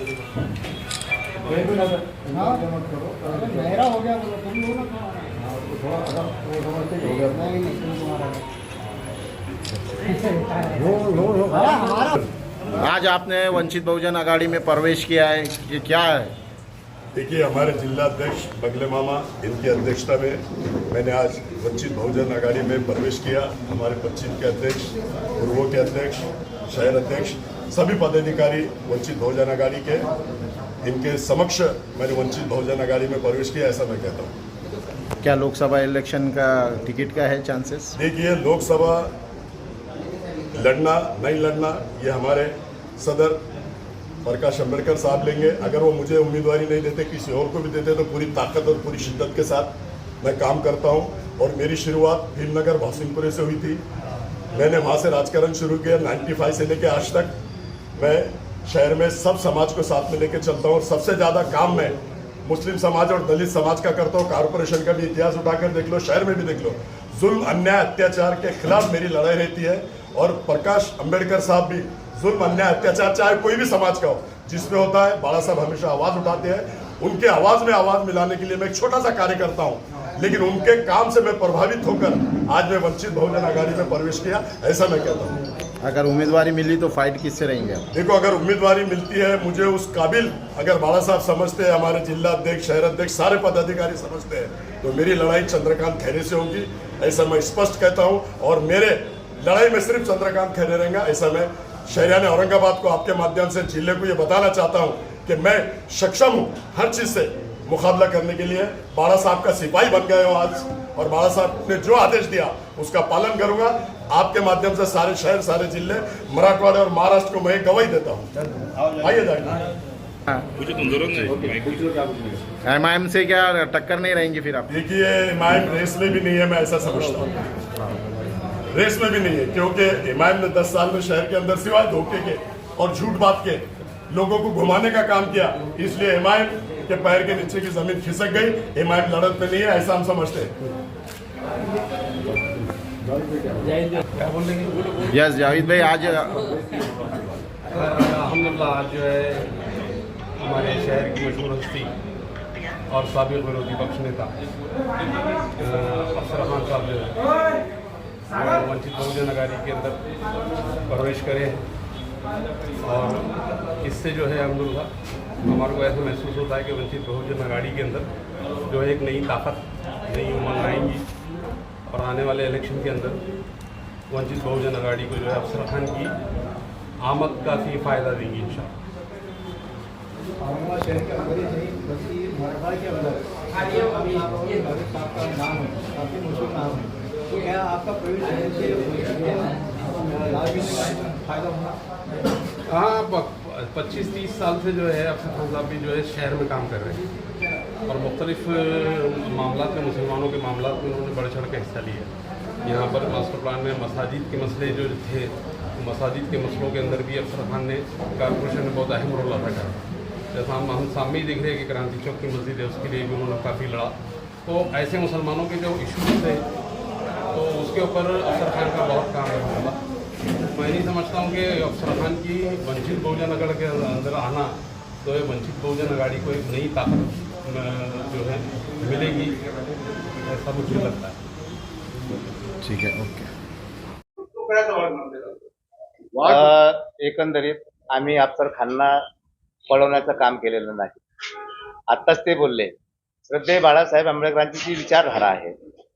मेरा हो गया तुम लोग आज आपने वंचित बहुजन आघाड़ी में प्रवेश किया है, ये क्या है? देखिए, हमारे जिला अध्यक्ष बगले मामा इनकी अध्यक्षता में मैंने आज वंचित बहुजन आघाड़ी में प्रवेश किया। हमारे पश्चिम के अध्यक्ष, पूर्व के अध्यक्ष, शहर अध्यक्ष, सभी पदाधिकारी वंचित बहुजन आघाड़ी के, इनके समक्ष मैंने वंचित बहुजन आघाड़ी में प्रवेश किया, ऐसा मैं कहता हूँ। क्या लोकसभा इलेक्शन का टिकट का है चांसेस? देखिए, लोकसभा लड़ना नहीं लड़ना ये हमारे सदर प्रकाश अंबेडकर साहब लेंगे। अगर वो मुझे उम्मीदवारी नहीं देते, किसी और को भी देते, तो पूरी ताकत और पूरी शिद्दत के साथ मैं काम करता हूं। और मेरी शुरुआत भीमनगर भासिंगपुरे से हुई थी। मैंने वहां से राजकारण शुरू किया। 95 से लेकर आज तक मैं शहर में सब समाज को साथ में लेकर चलता हूँ और सबसे ज़्यादा काम मैं मुस्लिम समाज और दलित समाज का करता हूँ। कारपोरेशन का भी इतिहास उठाकर देख लो, शहर में भी देख लो, जुल्म, अन्याय, अत्याचार के खिलाफ मेरी लड़ाई रहती है। और प्रकाश अंबेडकर साहब भी जुल्म, अन्याय, अत्याचार चाहे कोई भी समाज का हो, जिसमें होता है, बाला साहब हमेशा आवाज उठाते हैं। उनके आवाज में आवाज मिलाने के लिए मैं एक छोटा सा कार्य करता हूं, लेकिन उनके काम से मैं प्रभावित होकर आज मैं वंचित बहुजन आघाड़ी में प्रवेश किया, ऐसा मैं कहता हूं। अगर उम्मीदवारी मिली तो फाइट किससे रहेंगे आप? देखो, अगर उम्मीदवारी मिलती है, मुझे उस काबिल अगर बाला साहब समझते हैं, हमारे जिला अध्यक्ष, शहर अध्यक्ष, सारे पदाधिकारी समझते हैं, तो मेरी लड़ाई चंद्रकांत खैरे से होगी, ऐसा मैं स्पष्ट कहता हूं। और मेरे लड़ाई में सिर्फ चंद्रकांत खैरे रहेगा, ऐसा मैं शहरियान औरंगाबाद को आपके माध्यम से, जिले को ये बताना चाहता हूं कि मैं सक्षम हूं हर चीज से मुकाबला करने के लिए। बाला साहब का सिपाही बन गए हो आज, और बाला साहब ने जो आदेश दिया उसका पालन करूंगा। आपके माध्यम से सारे शहर, सारे जिले, मराठवाड़ा और महाराष्ट्र को मैं गवाही देता हूँ। आइए एमआईएम से क्या टक्कर नहीं रहेंगी फिर आप? देखिए, एमआईएम रेस में भी नहीं है, मैं ऐसा समझता हूँ। रेस में भी नहीं है, क्योंकि एमआईएम ने 10 साल में शहर के अंदर सिवाय धोखे के और झूठ बात के लोगों को घुमाने का काम किया, इसलिए एमआईएम के पैर के नीचे की जमीन खिसक गई। एमआईएम लड़त में नहीं है, ऐसा हम समझते हैं। यस जावेद भाई, आज अल्हम्दुलिल्लाह आज जो है हमारे शहर की मशहूर हस्ती और साबिक विरोधी पक्ष नेता अफसर खान साहब जो है वंचित बहुजन आघाड़ी के अंदर प्रवेश करे। और इससे जो है अल्हम्दुलिल्लाह हमारे को ऐसा महसूस होता है कि वंचित बहुजन आघाड़ी के अंदर जो है एक नई ताकत, नई उमंग आएंगी और आने वाले इलेक्शन के अंदर वंचित बहुजन आघाड़ी को जो है अफसर खान की आमद काफ़ी फ़ायदा देंगी इंशाअल्लाह। औरंगाबाद शहर के अंदर ही नहीं बल्कि मराठवाड़ा के अंदर नाम है, काफ़ी मुश्किल नाम है, तो क्या आपका प्रवेश होने से फायदा होगा? हाँ, 25-30 साल से जो है अफसर खान साहब भी जो है शहर में काम कर रहे हैं और मुख्तलिफ मामलात में, मुसलमानों के मामलात में उन्होंने बढ़ चढ़ कर हिस्सा लिया। यहाँ पर मास्टर प्लान में मसाजिद के मसले जो थे, मसाजिद के मसलों के अंदर भी अफसर खान ने, कारपोरेशन ने बहुत अहम रोल अदा करा। जैसा हम सामने ही देख रहे हैं कि क्रांति चौक की मस्जिद है, उसके लिए भी उन्होंने काफ़ी लड़ा। तो ऐसे मुसलमानों के जो इशूज़ थे, तो उसके ऊपर अफसर खान का बहुत काम है। मैं नहीं समझता हूँ कि अफसर खान की वंचित बहुजन आघाड़ी के अंदर आना तो ये वंचित बहुजन आघाड़ी को एक नई ताकत जो है मिलेगी, ऐसा मुझे लगता है। ठीक है, ओके। एकंदरीत आम्ही अफसर खानना पळवण्याचं काम केलेलं नाही. आत्ताच ते बोलले, श्रद्धेय बाळासाहेब आंबेडकरांची जी विचारधारा आहे,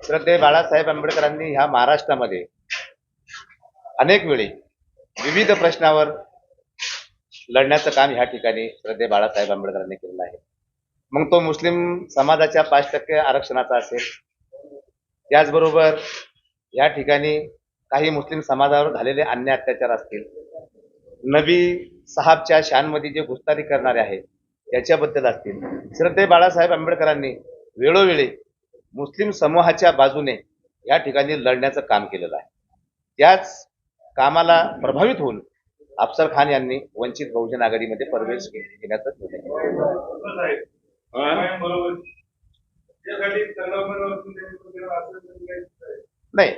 श्रद्धेय बाळासाहेब आंबेडकरांनी ह्या महाराष्ट्रामध्ये अनेक वेळी विविध प्रश्नावर लढण्याचं काम ह्या ठिकाणी श्रद्धेय बाळासाहेब आंबेडकरांनी केलेलं आहे. मग तो मुस्लिम समाजाच्या 5% आरक्षणाचा असेल, त्याचबरोबर या ठिकाणी काही मुस्लिम समाजावर झालेले अन्याय अत्याचार असतील, नबी साहबच्या शानमध्ये जे गुस्तारी करणारे आहेत याच्याबद्दल असतील, श्रद्धेय बाळासाहेब आंबेडकरांनी वेळोवेळी मुस्लिम समूहाच्या बाजूने या ठिकाणी लढण्याचं काम केलेलं आहे. त्याच कामाला प्रभावित होऊन अफसर खान यांनी वंचित बहुजन आघाडीमध्ये प्रवेश घेण्याचा निर्णय घेतला. नाही,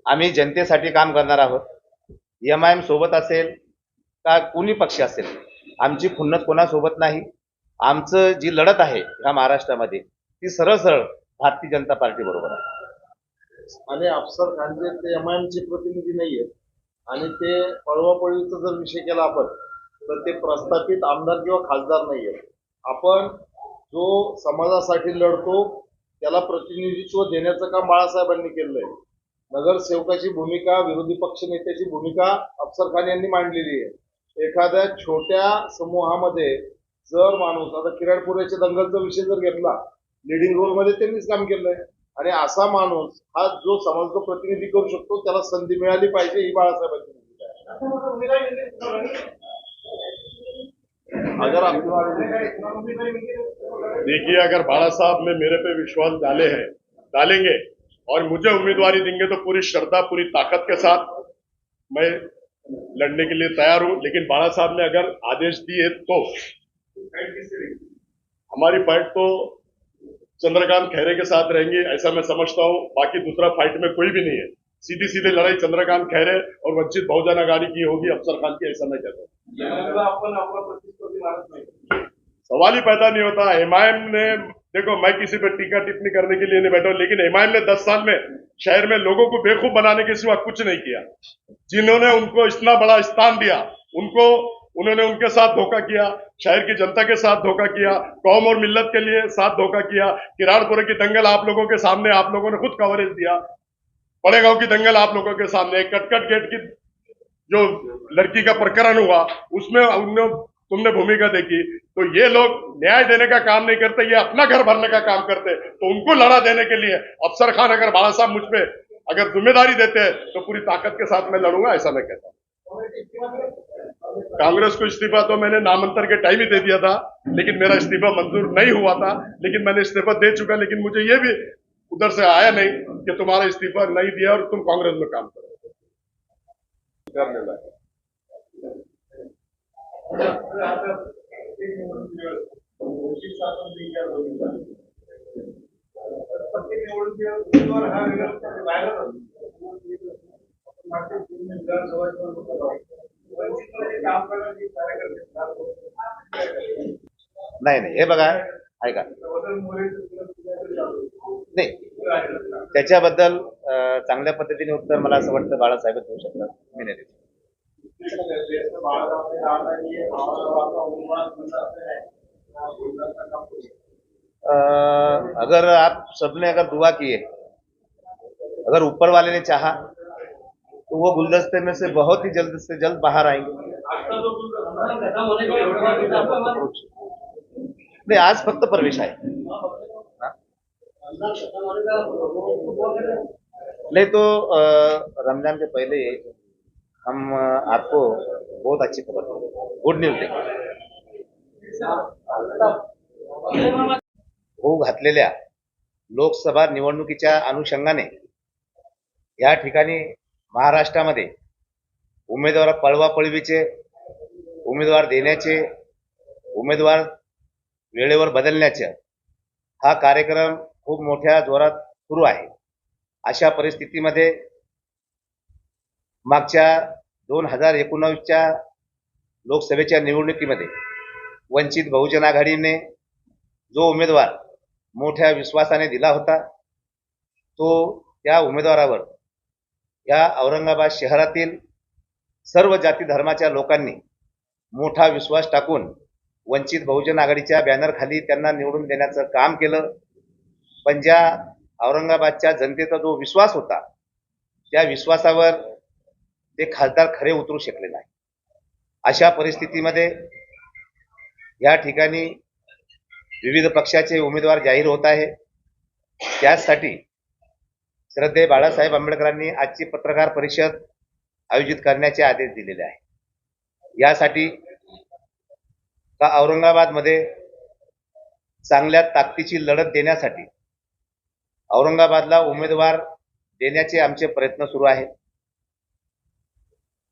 आम्ही जनतेसाठी काम करणार आहोत. एमआयएम सोबत असेल का कोणी पक्ष असेल, आमची खुन्नस कोणासोबत नाही. आमचं जी लढत आहे ह्या महाराष्ट्रामध्ये ती सरळ सरळ भारतीय जनता पार्टी बरोबर आहे. आणि अफसर खानचे ते एमआयएमचे प्रतिनिधी नाही आहेत आणि ते पळवापळीचा जर विषय केला आपण तर ते प्रस्थापित आमदार किंवा खासदार नाही आहेत. आपण जो समाजासाठी लढतो त्याला प्रतिनिधित्व देण्याचं काम बाळासाहेबांनी केलंय. नगरसेवकाची भूमिका, विरोधी पक्ष नेत्याची भूमिका अफसर खान यांनी मांडलेली आहे. एखाद्या छोट्या समूहामध्ये जर माणूस, आता किराडपुऱ्याच्या दंगलचा विषय जर घेतला, लिडिंग रोलमध्ये त्यांनीच काम केलंय आणि असा माणूस हा जो समाजाचं प्रतिनिधी करू शकतो त्याला संधी मिळाली पाहिजे, ही बाळासाहेबांची भूमिका आहे. अगर देखिए, अगर बाला साहब ने मेरे पे विश्वास डालेंगे और मुझे उम्मीदवारी देंगे तो पूरी श्रद्धा, पूरी ताकत के साथ मैं लड़ने के लिए तैयार हूं। लेकिन बाला साहब ने अगर आदेश दिए तो हमारी फाइट तो चंद्रकांत खैरे के साथ रहेंगी, ऐसा मैं समझता हूं। बाकी दूसरा फाइट में कोई भी नहीं है। सीधी सीधी लड़ाई चंद्रकांत खैरे और वंचित बहुजन आघाड़ी की होगी, अफसर खान की, ऐसा मैं कहता हूँ। सवाल ही पैदा नहीं होता। एमआईएम ने, देखो, मैं किसी पे टीका टिप्पणी करने के लिए नहीं बैठा हूं, लेकिन एमआईएम ने 10 साल में शहर में लोगों को बेवकूफ बनाने के सिवा कुछ नहीं किया। जिन्होंने उनको इतना बड़ा स्थान दिया, उन्होंने उनके साथ धोखा किया, शहर की जनता के साथ धोखा किया, कौम और मिल्लत के लिए साथ धोखा किया। किराड़पुरे की दंगल आप लोगों के सामने, आप लोगों ने खुद कवरेज दिया। पड़ेगांव की दंगल आप लोगों के सामने, कटकट गेट की जो लड़की का प्रकरण हुआ उसमें तुमने भूमिका देखी। तो ये लोग न्याय देने का काम नहीं करते, ये अपना घर भरने का काम करते। तो उनको लड़ा देने के लिए अफसर खान, अगर बाला साहब मुझ पे अगर जिम्मेदारी देते हैं तो पूरी ताकत के साथ मैं लड़ूंगा, ऐसा मैं कहता हूं। कांग्रेस को इस्तीफा तो मैंने नामांतर के टाइम ही दे दिया था, लेकिन मेरा इस्तीफा मंजूर नहीं हुआ था। लेकिन मैंने इस्तीफा दे चुका, लेकिन मुझे ये भी उधर से आया नहीं कि तुम्हारा इस्तीफा नहीं दिया और तुम कांग्रेस में काम करो। नाही, हे बघा, ऐका, नाही, त्याच्याबद्दल चांगल्या पद्धतीने उत्तर मला असं वाटतं बाळासाहेब देऊ शकतात. मी नाही देऊ. अगर आप सबने अगर दुआ किए, अगर ऊपर वाले ने चाहा तो वो गुलदस्ते में से बहुत ही जल्द से जल्द बाहर आएंगे। नहीं, आज फक्त प्रवेश आहे। नहीं तो रमजान के पहले हम आपको बहुत अच्छी खबर देंगे, गुड न्यूज देंगे। होऊ घातलेल्या लोकसभा निवडणुकीच्या अनुषंगाने या ठिकाणी महाराष्ट्रामध्ये उमेदवार पळवापळवीचे, उमेदवार देण्याचे, उमेदवार वेळेवर बदलण्याचे हा कार्यक्रम खूप मोठ्या जोरात सुरू आहे। अशा परिस्थितीमध्ये मागच्या 2019च्या लोकसभेच्या निवडणुकीमध्ये वंचित बहुजन आघाडीने जो उमेदवार मोठ्या विश्वासाने दिला होता, तो त्या उमेदवारावर या औरंगाबाद शहरातील सर्व जाती धर्माच्या लोकांनी मोठा विश्वास टाकून वंचित बहुजन आघाडीच्या बॅनरखाली त्यांना निवडून देण्याचं काम केलं। पण ज्या औरंगाबादच्या जनतेचा जो विश्वास होता, त्या विश्वासावर ते खासदार खरे उतरू शकले नाही। अशा परिस्थितीमध्ये या ठिकाणी विविध पक्षाचे उमेदवार जाहीर होत आहे। त्यासाठी श्रद्धेय बाळासाहेब आंबेडकरांनी आजची पत्रकार परिषद आयोजित करण्याचे आदेश दिलेले आहे। यासाठी का औरंगाबादमध्ये चांगल्या ताकदीची लढत देण्यासाठी औरंगाबादला उमेदवार देण्याचे आमचे प्रयत्न सुरू आहेत।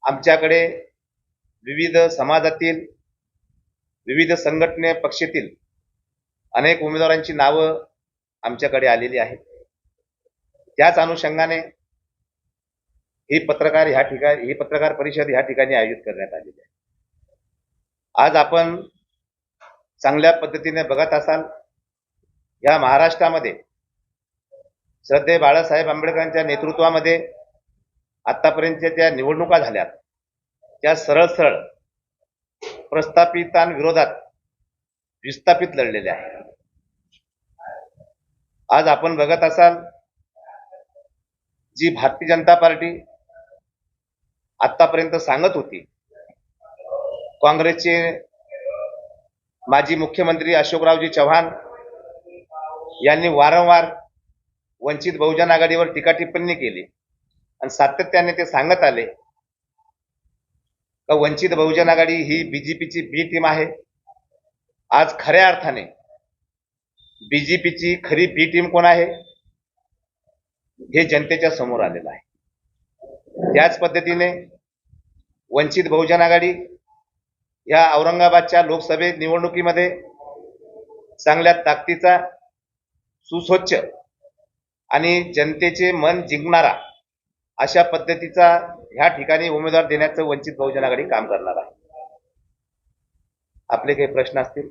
आमच्याकडे विविध समाजातील, विविध संघटने, पक्षातील अनेक उमेदवारांची नावं आमच्याकडे आलेली आहेत। त्याच अनुषंगाने ही पत्रकार परिषद या ठिकाणी आयोजित करण्यात आलेली आहे। आज आपण चांगल्या पद्धतीने बघत असाल, या महाराष्ट्रामध्ये श्रद्धेय बाळासाहेब आंबेडकरांच्या नेतृत्वामध्ये आतापर्यंतच्या ज्या निवडणुका झाल्यात त्या सरळ सरळ प्रस्थापितांविरोधात विस्थापित लढलेल्या आहेत. आज आपण बघत असाल, जी भारतीय जनता पार्टी आतापर्यंत सांगत होती, काँग्रेसचे माजी मुख्यमंत्री अशोकरावजी चव्हाण यांनी वारंवार वंचित बहुजन आघाडीवर टीका टिप्पणी केली आणि सातत्याने ते सांगत आले का वंचित बहुजन आघाडी ही बीजेपीची बी टीम आहे. आज खऱ्या अर्थाने बीजेपीची खरी बी टीम कोण आहे हे जनतेच्या समोर आलेलं आहे. त्याच पद्धतीने वंचित बहुजन आघाडी या औरंगाबादच्या लोकसभे निवडणुकीमध्ये चांगल्या ताकदीचा, सुस्वच्छ आणि जनतेचे मन जिंकणारा अशा पद्धतीचा ह्या ठिकाणी उमेदवार देण्याचं वंचित बहुजन आघाडी काम करणार आहे. आपले काही प्रश्न असतील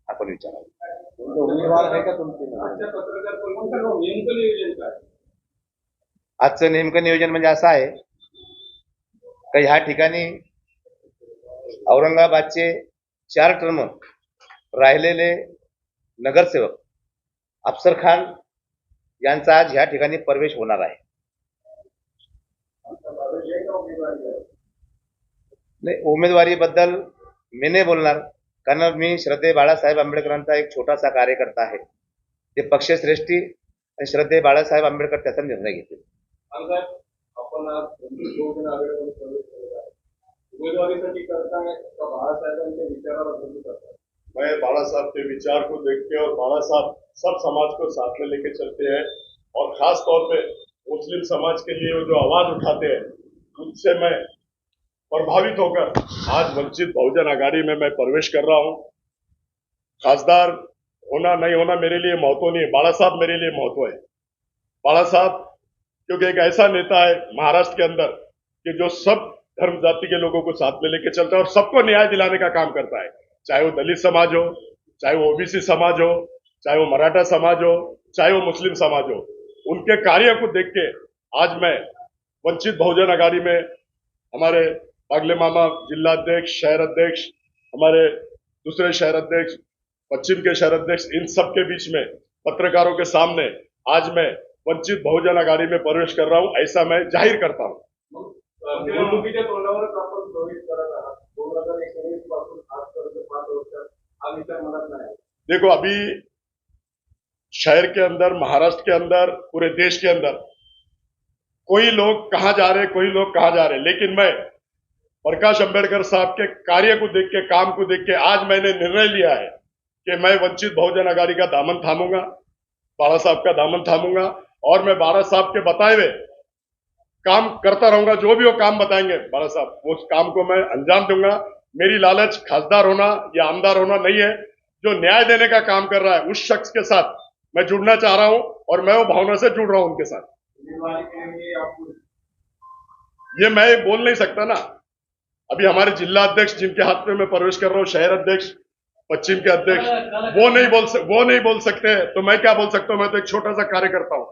आपण विचारावे. उमेदवार आहे का तुमचे? आजचं नेमकं नियोजन म्हणजे असं आहे का ह्या ठिकाणी औरंगाबादचे 4 टर्म राहिलेले नगरसेवक अफसर खान यांचा आज ह्या ठिकाणी प्रवेश होणार आहे. नाही, उमेदवारीबद्दल मी नाही बोलणार, कारण मी श्रद्धेय बाळासाहेब आंबेडकरांचा एक छोटासा कार्यकर्ता आहे. ते पक्षश्रेष्ठी आणि श्रद्धेय बाळासाहेब आंबेडकर त्याचा निर्णय घेतील. आपण आज उमेदवारीसाठी करताय का बाळासाहेबांच्या विचाराला बदलू करताय? मैं बाला साहब के विचार को देख के और बाला साहब सब समाज को साथ में लेके चलते हैं और खास तौर पे मुस्लिम समाज के लिए वो जो आवाज उठाते हैं उससे मैं प्रभावित होकर आज वंचित बहुजन आघाड़ी में मैं प्रवेश कर रहा हूं. खासदार होना नहीं होना मेरे लिए महत्व नहीं है, बाला साहब मेरे लिए महत्व है. बाला साहब क्योंकि एक ऐसा नेता है महाराष्ट्र के अंदर कि जो सब धर्म जाति के लोगों को साथ में लेके चलता है और सबको न्याय दिलाने का काम करता है. चाहे वो दलित समाज हो, चाहे वो ओबीसी समाज हो, चाहे वो मराठा समाज हो, चाहे वो मुस्लिम समाज हो, उनके कार्य को देख के आज मैं वंचित बहुजन आघाड़ी में हमारे बागले मामा जिला अध्यक्ष, शहर अध्यक्ष, हमारे दूसरे शहर अध्यक्ष, पश्चिम के शहर अध्यक्ष, इन सब के बीच में पत्रकारों के सामने आज मैं वंचित बहुजन आघाड़ी में प्रवेश कर रहा हूं, ऐसा मैं जाहिर करता हूं. निवडणुकीच्या तोंडावरच आपण प्रवेश करत आहात. 2019 पासून आजपर्यंत 5 वर्षात हा विचार मनात नाही. देखो, अभी शहर के अंदर, महाराष्ट्र के अंदर, पूरे देश के अंदर कोई लोग कहां जा रहे, कोई लोग कहां जा रहे, लेकिन मैं प्रकाश अंबेडकर साहब के कार्य को देख के, काम को देख के आज मैंने निर्णय लिया है कि मैं वंचित बहुजन आघाड़ी का दामन थामूंगा, बाला साहब का दामन थामूंगा और मैं बाला साहब के बताए हुए काम करता रहूंगा. जो भी वो काम बताएंगे बाला साहब, उस काम को मैं अंजाम दूंगा. मेरी लालच खासदार होना या आमदार होना नहीं है. जो न्याय देने का काम कर रहा है उस शख्स के साथ मैं जुड़ना चाह रहा हूं और मैं वो भावना से जुड़ रहा हूं उनके साथ. ये मैं बोल नहीं सकता ना. अभी हमारे जिला अध्यक्ष जिनके हाथ में मैं प्रवेश कर रहा हूं, शहर अध्यक्ष, पश्चिम के अध्यक्ष, वो नहीं बोल सकते, तो मैं क्या बोल सकता हूं. मैं तो एक छोटा सा कार्यकर्ता हूं.